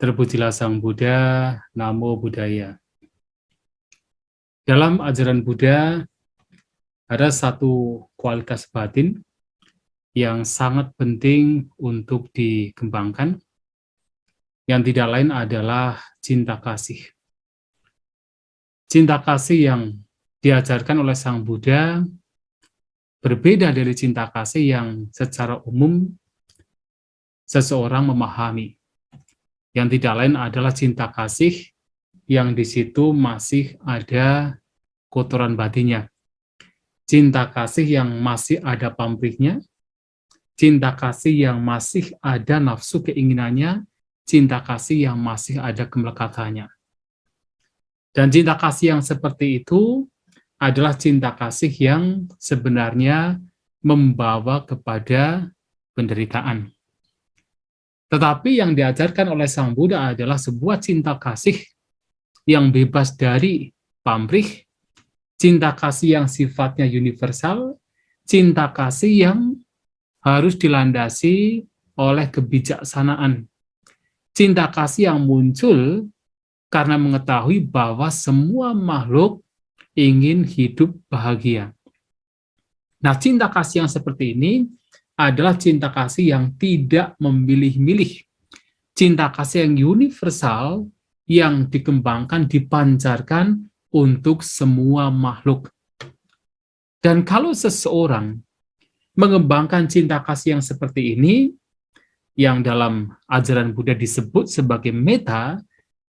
Terpujilah Sang Buddha, Namo Buddhaya. Dalam ajaran Buddha, ada satu kualitas batin yang sangat penting untuk dikembangkan, yang tidak lain adalah cinta kasih. Cinta kasih yang diajarkan oleh Sang Buddha berbeda dari cinta kasih yang secara umum seseorang memahami. Yang tidak lain adalah cinta kasih yang di situ masih ada kotoran batinnya. Cinta kasih yang masih ada pamrihnya, cinta kasih yang masih ada nafsu keinginannya, cinta kasih yang masih ada kemelekatannya. Dan cinta kasih yang seperti itu adalah cinta kasih yang sebenarnya membawa kepada penderitaan. Tetapi yang diajarkan oleh Sang Buddha adalah sebuah cinta kasih yang bebas dari pamrih, cinta kasih yang sifatnya universal, cinta kasih yang harus dilandasi oleh kebijaksanaan. Cinta kasih yang muncul karena mengetahui bahwa semua makhluk ingin hidup bahagia. Nah, cinta kasih yang seperti ini adalah cinta kasih yang tidak memilih-milih. Cinta kasih yang universal yang dikembangkan, dipancarkan untuk semua makhluk. Dan kalau seseorang mengembangkan cinta kasih yang seperti ini, yang dalam ajaran Buddha disebut sebagai metta,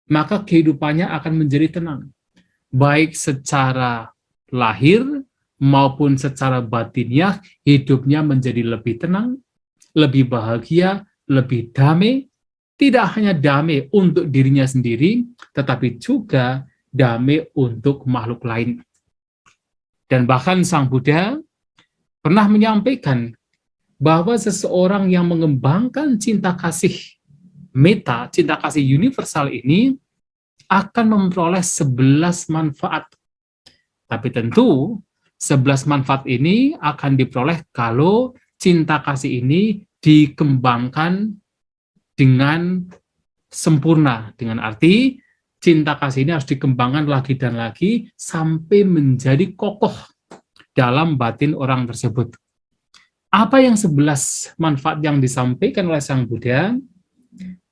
maka kehidupannya akan menjadi tenang. Baik secara lahir maupun secara batiniah, hidupnya menjadi lebih tenang, lebih bahagia, lebih damai. Tidak hanya damai untuk dirinya sendiri, tetapi juga damai untuk makhluk lain. Dan bahkan Sang Buddha pernah menyampaikan bahwa seseorang yang mengembangkan cinta kasih metta, cinta kasih universal ini, akan memperoleh 11 manfaat. Tapi tentu 11 manfaat ini akan diperoleh kalau cinta kasih ini dikembangkan dengan sempurna. Dengan arti cinta kasih ini harus dikembangkan lagi dan lagi sampai menjadi kokoh dalam batin orang tersebut. Apa yang 11 manfaat yang disampaikan oleh Sang Buddha?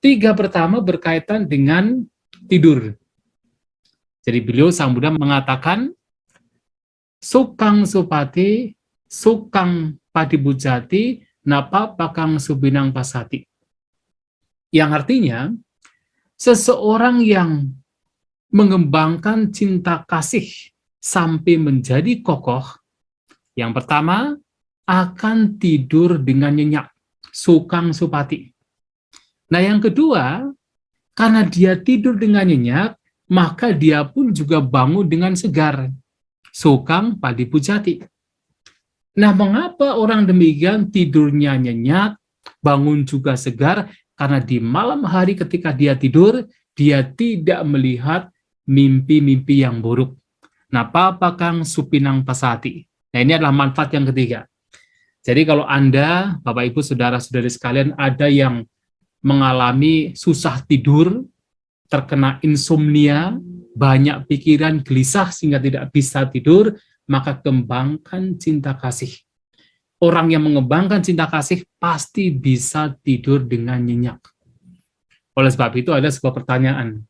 3 pertama berkaitan dengan tidur. Jadi beliau Sang Buddha mengatakan, Sukang supati, sukang padibujati, napa pakang subinang pasati. Yang artinya, seseorang yang mengembangkan cinta kasih sampai menjadi kokoh, yang pertama, akan tidur dengan nyenyak, sukang supati. Nah yang kedua, karena dia tidur dengan nyenyak, maka dia pun juga bangun dengan segar, sukang padibujati. Nah, mengapa orang demikian tidurnya nyenyak, bangun juga segar? Karena di malam hari ketika dia tidur, dia tidak melihat mimpi-mimpi yang buruk. Nah, papakang supinang pasati. Nah, ini adalah manfaat yang ketiga. Jadi kalau Anda, Bapak Ibu, Saudara-saudari sekalian, ada yang mengalami susah tidur, terkena insomnia, banyak pikiran, gelisah sehingga tidak bisa tidur, maka kembangkan cinta kasih. Orang yang mengembangkan cinta kasih pasti bisa tidur dengan nyenyak. Oleh sebab itu ada sebuah pertanyaan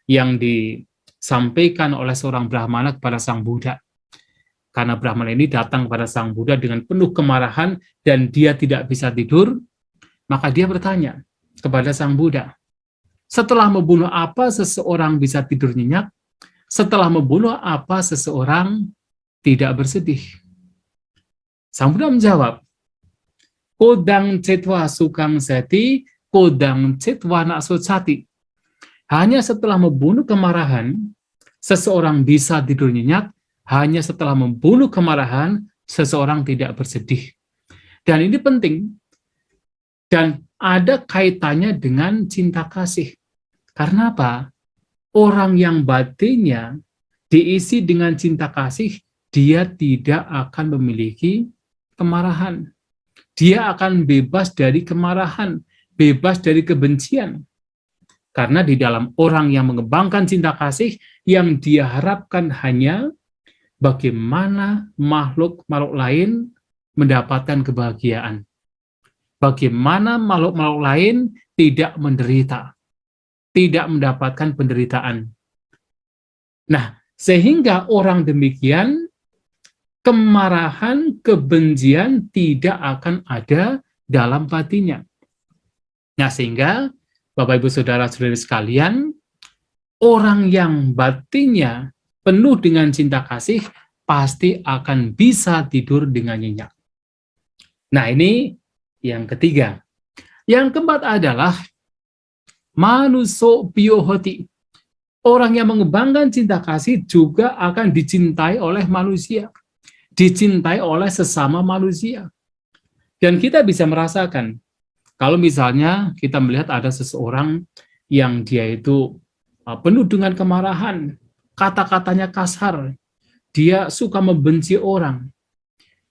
yang disampaikan oleh seorang Brahmana kepada Sang Buddha. Karena Brahmana ini datang kepada Sang Buddha dengan penuh kemarahan dan dia tidak bisa tidur, maka dia bertanya kepada Sang Buddha, setelah membunuh apa seseorang bisa tidur nyenyak? Setelah membunuh apa seseorang tidak bersedih? Sang Buddha menjawab, Kodang cetwa sukang seti, kodang cetwa naksosati. Hanya setelah membunuh kemarahan, seseorang bisa tidur nyenyak. Hanya setelah membunuh kemarahan, seseorang tidak bersedih. Dan ini penting. Dan ada kaitannya dengan cinta kasih. Karena apa? Orang yang batinnya diisi dengan cinta kasih, dia tidak akan memiliki kemarahan. Dia akan bebas dari kemarahan, bebas dari kebencian. Karena di dalam orang yang mengembangkan cinta kasih, yang dia harapkan hanya bagaimana makhluk-makhluk lain mendapatkan kebahagiaan. Bagaimana makhluk-makhluk lain tidak menderita, tidak mendapatkan penderitaan. Nah, sehingga orang demikian, kemarahan, kebencian tidak akan ada dalam hatinya. Nah, sehingga Bapak Ibu Saudara-saudari sekalian, orang yang batinnya penuh dengan cinta kasih pasti akan bisa tidur dengan nyenyak. Nah, ini yang ketiga. Yang keempat adalah manuso biohoti. Orang yang mengembangkan cinta kasih juga akan dicintai oleh manusia, dicintai oleh sesama manusia. Dan kita bisa merasakan, kalau misalnya kita melihat ada seseorang yang dia itu penuh dengan kemarahan, kata-katanya kasar, dia suka membenci orang.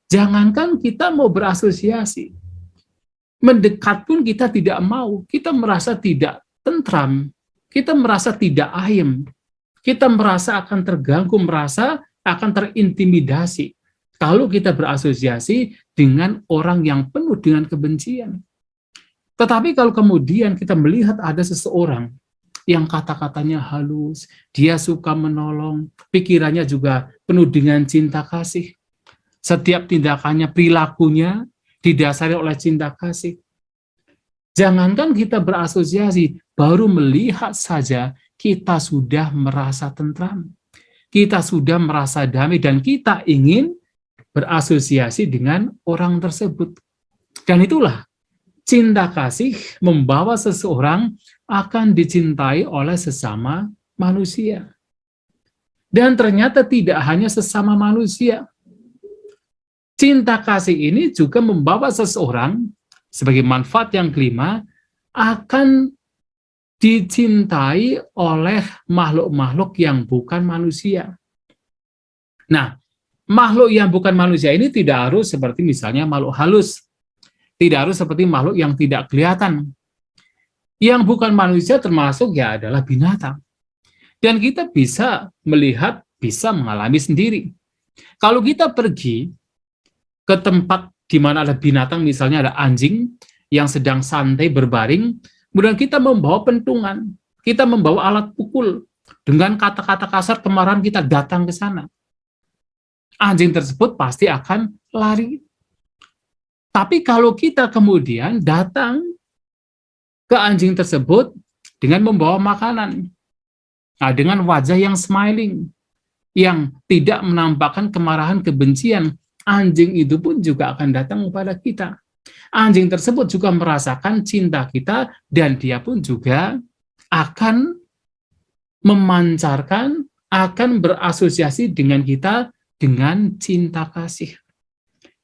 Jangankan kita mau berasosiasi, mendekat pun kita tidak mau, kita merasa tidak tentram, kita merasa tidak ayem, kita merasa akan terganggu, merasa akan terintimidasi kalau kita berasosiasi dengan orang yang penuh dengan kebencian. Tetapi kalau kemudian kita melihat ada seseorang yang kata-katanya halus, dia suka menolong, pikirannya juga penuh dengan cinta kasih, setiap tindakannya, perilakunya didasari oleh cinta kasih. Jangankan kita berasosiasi, baru melihat saja kita sudah merasa tentram, kita sudah merasa damai, dan kita ingin berasosiasi dengan orang tersebut. Dan itulah cinta kasih membawa seseorang akan dicintai oleh sesama manusia. Dan ternyata tidak hanya sesama manusia. Cinta kasih ini juga membawa seseorang, sebagai manfaat yang kelima, akan dicintai oleh makhluk-makhluk yang bukan manusia. Nah, makhluk yang bukan manusia ini tidak harus seperti misalnya makhluk halus, tidak harus seperti makhluk yang tidak kelihatan. Yang bukan manusia termasuk ya adalah binatang. Dan kita bisa melihat, bisa mengalami sendiri. Kalau kita pergi ke tempat di mana ada binatang, misalnya ada anjing yang sedang santai berbaring, kemudian kita membawa pentungan, kita membawa alat pukul, dengan kata-kata kasar kemarahan kita datang ke sana. Anjing tersebut pasti akan lari. Tapi kalau kita kemudian datang ke anjing tersebut dengan membawa makanan, nah, dengan wajah yang smiling, yang tidak menampakkan kemarahan, kebencian, anjing itu pun juga akan datang kepada kita. Anjing tersebut juga merasakan cinta kita, dan dia pun juga akan memancarkan, akan berasosiasi dengan kita dengan cinta kasih.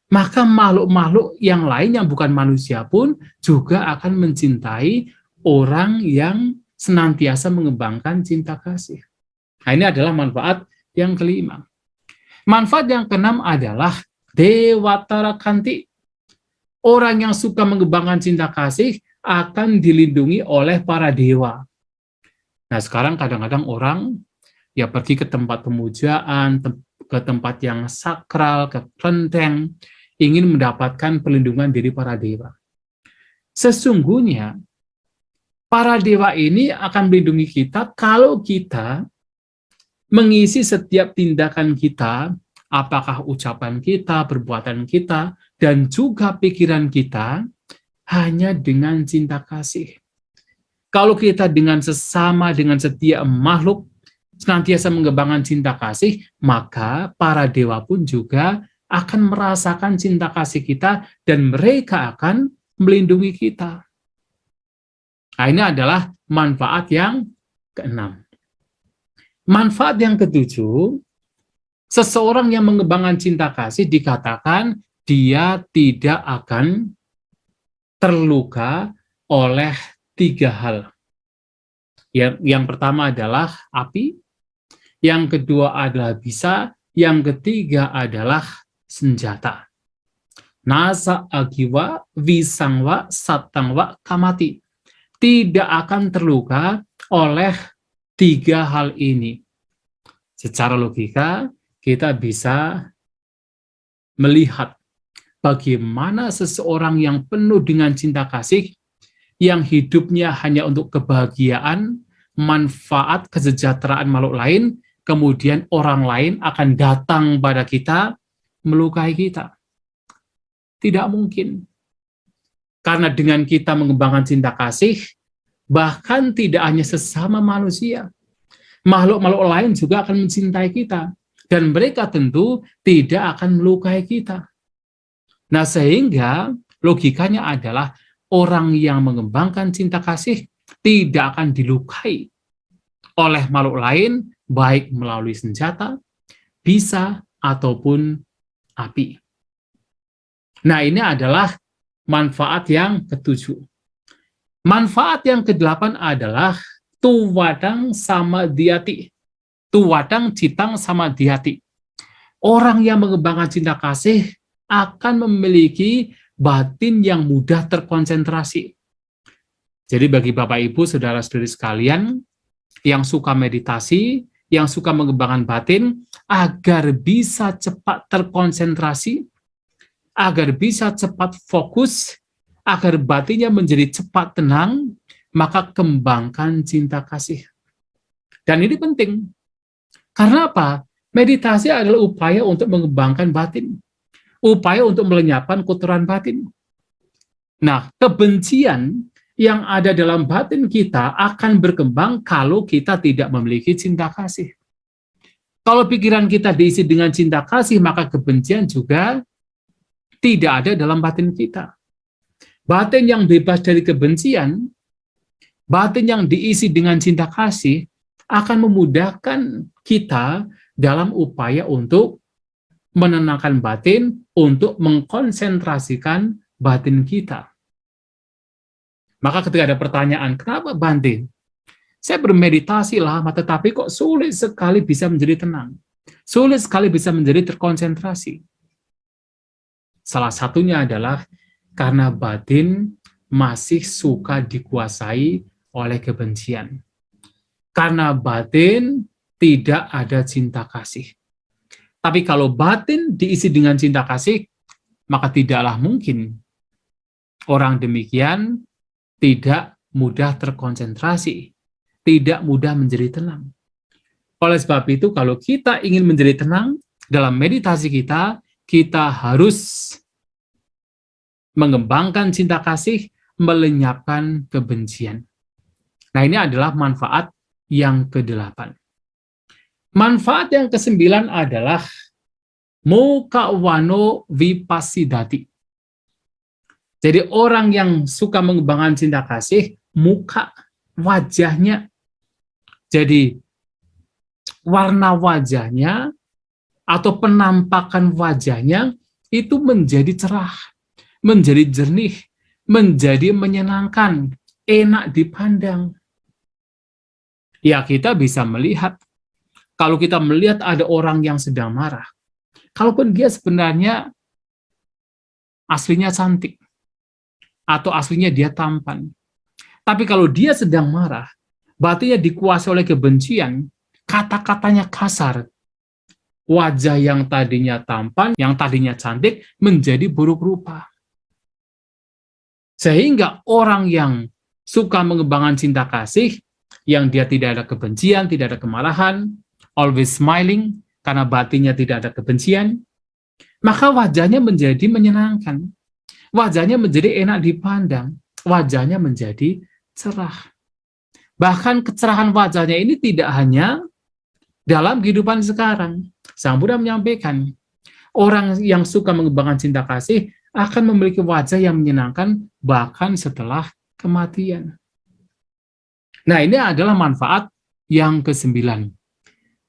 Maka makhluk-makhluk yang lain yang bukan manusia pun juga akan mencintai orang yang senantiasa mengembangkan cinta kasih. Nah, ini adalah manfaat yang kelima. Manfaat yang keenam adalah Dewatara Kanti. Orang yang suka mengembangkan cinta kasih akan dilindungi oleh para dewa. Nah, sekarang kadang-kadang orang ya pergi ke tempat pemujaan, ke tempat yang sakral, ke kelenteng, ingin mendapatkan perlindungan dari para dewa. Sesungguhnya, para dewa ini akan melindungi kita kalau kita mengisi setiap tindakan kita, apakah ucapan kita, perbuatan kita, dan juga pikiran kita, hanya dengan cinta kasih. Kalau kita dengan sesama, dengan setiap makhluk, senantiasa mengembangkan cinta kasih, maka para dewa pun juga akan merasakan cinta kasih kita, dan mereka akan melindungi kita. Nah, ini adalah manfaat yang keenam. Manfaat yang ketujuh, seseorang yang mengembangkan cinta kasih dikatakan dia tidak akan terluka oleh tiga hal. Yang pertama adalah api, yang kedua adalah bisa, yang ketiga adalah senjata. Nasa agiwa, visangwa, satangwa, kamati. tidak akan terluka oleh tiga hal ini. Secara logika, kita bisa melihat bagaimana seseorang yang penuh dengan cinta kasih, yang hidupnya hanya untuk kebahagiaan, manfaat, kesejahteraan makhluk lain, kemudian orang lain akan datang pada kita, melukai kita. Tidak mungkin. Karena dengan kita mengembangkan cinta kasih, bahkan tidak hanya sesama manusia, makhluk-makhluk lain juga akan mencintai kita. Dan mereka tentu tidak akan melukai kita. Nah, sehingga logikanya adalah orang yang mengembangkan cinta kasih tidak akan dilukai oleh makhluk lain, baik melalui senjata, bisa, ataupun api. Nah, ini adalah manfaat yang ketujuh. Manfaat yang kedelapan adalah tuwadang samadhyati. Tuwadang citang samadhyati. Orang yang mengembangkan cinta kasih akan memiliki batin yang mudah terkonsentrasi. Jadi bagi Bapak Ibu, saudara-saudari sekalian, yang suka meditasi, yang suka mengembangkan batin, agar bisa cepat terkonsentrasi, agar bisa cepat fokus, agar batinnya menjadi cepat tenang, maka kembangkan cinta kasih. Dan ini penting. Karena apa? Meditasi adalah upaya untuk mengembangkan batin. Upaya untuk melenyapkan kotoran batin. Nah, kebencian yang ada dalam batin kita akan berkembang kalau kita tidak memiliki cinta kasih. Kalau pikiran kita diisi dengan cinta kasih, maka kebencian juga tidak ada dalam batin kita. Batin yang bebas dari kebencian, batin yang diisi dengan cinta kasih, akan memudahkan kita dalam upaya untuk menenangkan batin, untuk mengkonsentrasikan batin kita. Maka ketika ada pertanyaan, kenapa batin? Saya bermeditasi lama, tetapi kok sulit sekali bisa menjadi tenang. Sulit sekali bisa menjadi terkonsentrasi. Salah satunya adalah karena batin masih suka dikuasai oleh kebencian. Karena batin tidak ada cinta kasih. Tapi kalau batin diisi dengan cinta kasih, maka tidaklah mungkin orang demikian tidak mudah terkonsentrasi, tidak mudah menjadi tenang. Oleh sebab itu, kalau kita ingin menjadi tenang dalam meditasi kita, kita harus mengembangkan cinta kasih, melenyapkan kebencian. Nah, ini adalah manfaat yang ke-8. Manfaat yang ke-9 adalah mukawano vipassidati. Jadi orang yang suka mengembangkan cinta kasih, muka, wajahnya. Jadi warna wajahnya atau penampakan wajahnya itu menjadi cerah, menjadi jernih, menjadi menyenangkan, enak dipandang. Ya, kita bisa melihat, kalau kita melihat ada orang yang sedang marah, kalaupun dia sebenarnya aslinya cantik, atau aslinya dia tampan, tapi kalau dia sedang marah, batinnya dikuasai oleh kebencian, kata-katanya kasar, wajah yang tadinya tampan, yang tadinya cantik, menjadi buruk rupa. Sehingga orang yang suka mengembangkan cinta kasih, yang dia tidak ada kebencian, tidak ada kemarahan, always smiling, karena batinnya tidak ada kebencian, maka wajahnya menjadi menyenangkan. Wajahnya menjadi enak dipandang. Wajahnya menjadi cerah. Bahkan kecerahan wajahnya ini tidak hanya dalam kehidupan sekarang. Sang Buddha menyampaikan, orang yang suka mengembangkan cinta kasih akan memiliki wajah yang menyenangkan bahkan setelah kematian. Nah, ini adalah manfaat yang ke-9.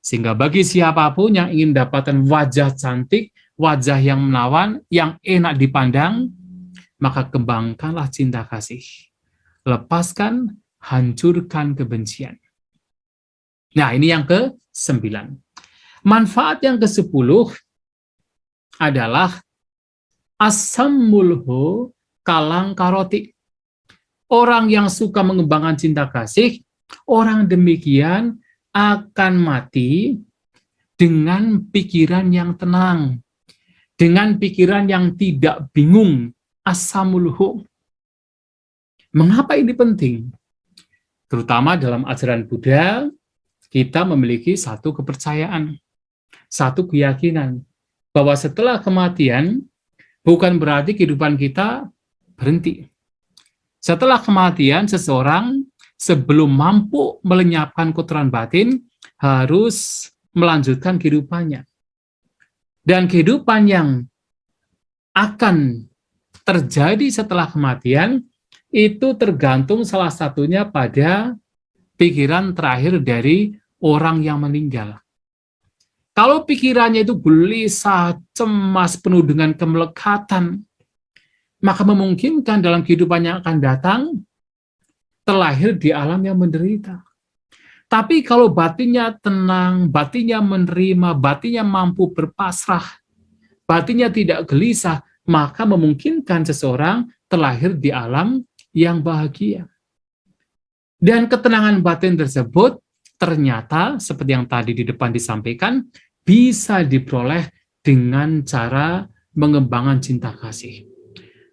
Sehingga bagi siapapun yang ingin mendapatkan wajah cantik, wajah yang menawan, yang enak dipandang, maka kembangkanlah cinta kasih. Lepaskan, hancurkan kebencian. Nah, ini yang ke-9. Manfaat yang ke-10 adalah asammulho kalangkaroti. Orang yang suka mengembangkan cinta kasih, orang demikian akan mati dengan pikiran yang tenang, dengan pikiran yang tidak bingung, asamulhu. Mengapa ini penting? Terutama dalam ajaran Buddha, kita memiliki satu kepercayaan, satu keyakinan, bahwa setelah kematian, bukan berarti kehidupan kita berhenti. Setelah kematian, seseorang sebelum mampu melenyapkan kotoran batin, harus melanjutkan kehidupannya. Dan kehidupan yang akan terjadi setelah kematian, itu tergantung salah satunya pada pikiran terakhir dari orang yang meninggal. Kalau pikirannya itu gelisah, cemas, penuh dengan kemelekatan, maka memungkinkan dalam kehidupan yang akan datang, terlahir di alam yang menderita. Tapi kalau batinnya tenang, batinnya menerima, batinnya mampu berpasrah, batinnya tidak gelisah, maka memungkinkan seseorang terlahir di alam yang bahagia. Dan ketenangan batin tersebut ternyata, seperti yang tadi di depan disampaikan, bisa diperoleh dengan cara mengembangkan cinta kasih.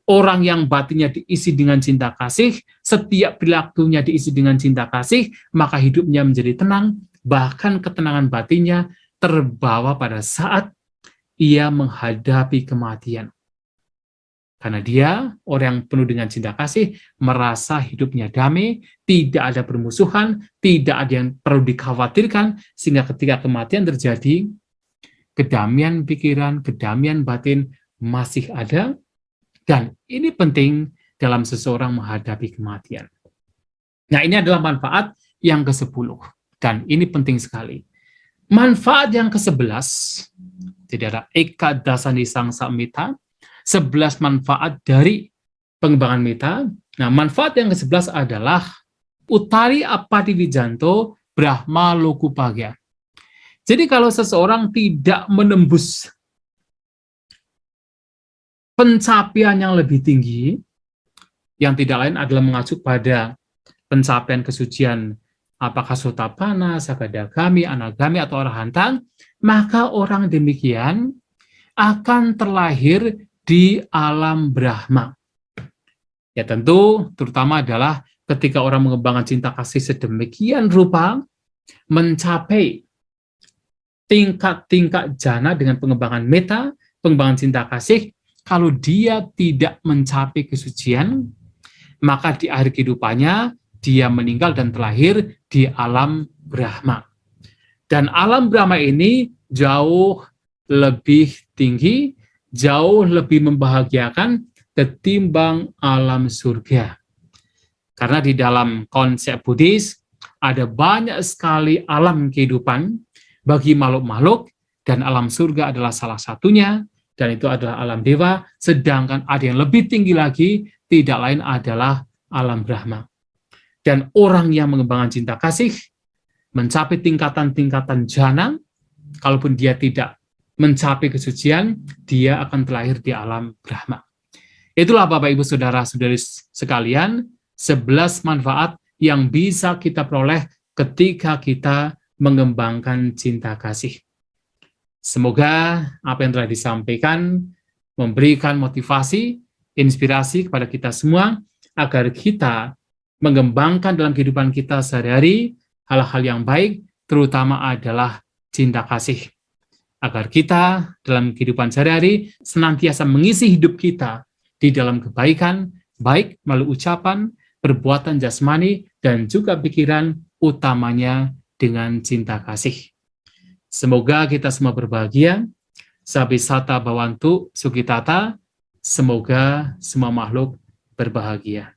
Orang yang batinnya diisi dengan cinta kasih, setiap perilakunya diisi dengan cinta kasih, maka hidupnya menjadi tenang, bahkan ketenangan batinnya terbawa pada saat ia menghadapi kematian. Karena dia, orang yang penuh dengan cinta kasih, merasa hidupnya damai, tidak ada permusuhan, tidak ada yang perlu dikhawatirkan, sehingga ketika kematian terjadi, kedamaian pikiran, kedamaian batin masih ada. Dan ini penting dalam seseorang menghadapi kematian. Nah, ini adalah manfaat yang ke-10. Dan ini penting sekali. Manfaat yang ke-11, tidak ada Eka Dasani Sangsa Mita, 11 manfaat dari pengembangan meta. Nah, manfaat yang ke-11 adalah Utari Apati Wijanto Brahma Lokupagya. Jadi kalau seseorang tidak menembus pencapaian yang lebih tinggi, yang tidak lain adalah mengacu pada pencapaian kesucian, apakah Sotapana, Sakadagami, Anagami, atau Arahanta, maka orang demikian akan terlahir di alam Brahma. Ya tentu, terutama adalah ketika orang mengembangkan cinta kasih sedemikian rupa, mencapai tingkat-tingkat jana dengan pengembangan meta, pengembangan cinta kasih, kalau dia tidak mencapai kesucian, maka di akhir kehidupannya, dia meninggal dan terlahir di alam Brahma. Dan alam Brahma ini jauh lebih tinggi, jauh lebih membahagiakan ketimbang alam surga. Karena di dalam konsep Buddhis, ada banyak sekali alam kehidupan bagi makhluk-makhluk, dan alam surga adalah salah satunya, dan itu adalah alam dewa, sedangkan ada yang lebih tinggi lagi, tidak lain adalah alam Brahma. Dan orang yang mengembangkan cinta kasih, mencapai tingkatan-tingkatan jana, kalaupun dia tidak mencapai kesucian, dia akan terlahir di alam Brahma. Itulah Bapak Ibu Saudara-saudari sekalian, 11 manfaat yang bisa kita peroleh ketika kita mengembangkan cinta kasih. Semoga apa yang telah disampaikan memberikan motivasi, inspirasi kepada kita semua, agar kita mengembangkan dalam kehidupan kita sehari-hari hal-hal yang baik, terutama adalah cinta kasih. Agar kita dalam kehidupan sehari-hari senantiasa mengisi hidup kita di dalam kebaikan, baik melalui ucapan, perbuatan jasmani, dan juga pikiran, utamanya dengan cinta kasih. Semoga kita semua berbahagia. Sabisata Bhavantu Sukhitata. Semoga semua makhluk berbahagia.